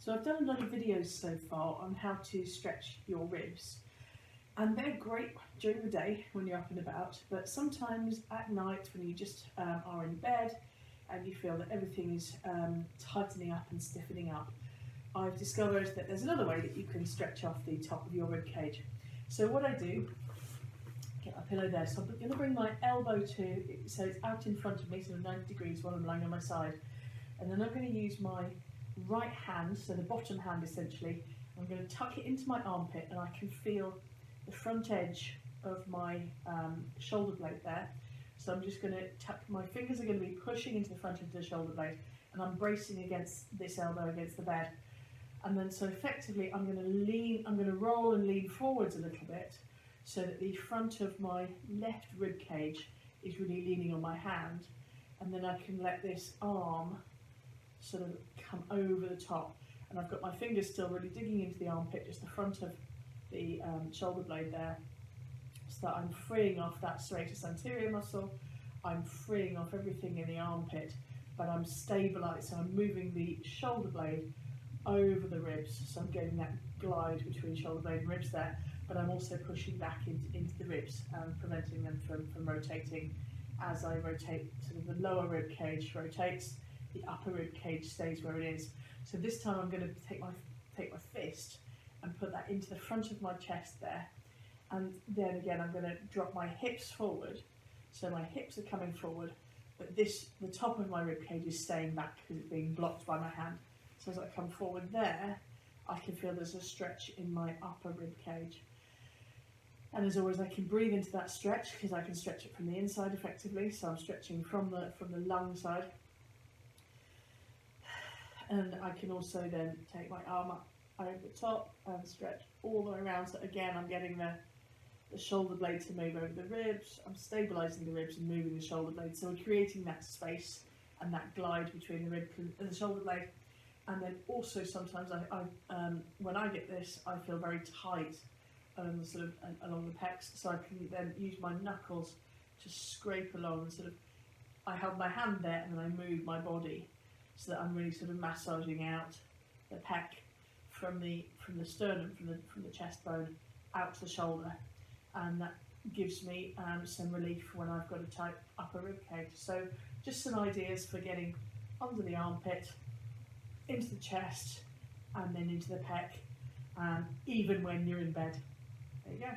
So I've done a lot of videos so far on how to stretch your ribs, and they're great during the day when you're up and about, but sometimes at night when you just are in bed and you feel that everything is tightening up and stiffening up, I've discovered that there's another way that you can stretch off the top of your rib cage. So what I do, get my pillow there, so I'm going to bring my elbow so it's out in front of me, sort of 90 degrees while I'm lying on my side, and then I'm going to use my right hand, so the bottom hand essentially, I'm going to tuck it into my armpit, and I can feel the front edge of my shoulder blade there. So I'm just going to tuck, my fingers are going to be pushing into the front of the shoulder blade, and I'm bracing against this elbow against the bed. And then so effectively I'm going to roll and lean forwards a little bit so that the front of my left rib cage is really leaning on my hand, and then I can let this arm sort of come over the top, and I've got my fingers still really digging into the armpit, just the front of the shoulder blade there, so that I'm freeing off that serratus anterior muscle, I'm freeing off everything in the armpit, but I'm stabilised, so I'm moving the shoulder blade over the ribs, so I'm getting that glide between shoulder blade and ribs there, but I'm also pushing back into the ribs and preventing them from rotating. As I rotate, sort of the lower rib cage rotates, the upper rib cage stays where it is. So this time I'm going to take my fist and put that into the front of my chest there, and then again I'm going to drop my hips forward, so my hips are coming forward, but the top of my rib cage is staying back because it's being blocked by my hand. So as I come forward there, I can feel there's a stretch in my upper rib cage. And as always, I can breathe into that stretch because I can stretch it from the inside effectively. So I'm stretching from the lung side. And I can also then take my arm up over the top and stretch all the way around. So again, I'm getting the shoulder blade to move over the ribs. I'm stabilising the ribs and moving the shoulder blade. So we're creating that space and that glide between the rib and the shoulder blade. And then also sometimes when I get this, I feel very tight sort of along the pecs. So I can then use my knuckles to scrape along and sort of, I hold my hand there and then I move my body, so that I'm really sort of massaging out the pec from the sternum, from the chest bone out to the shoulder, and that gives me some relief when I've got a tight upper rib cage. So just some ideas for getting under the armpit, into the chest, and then into the pec, even when you're in bed. There you go.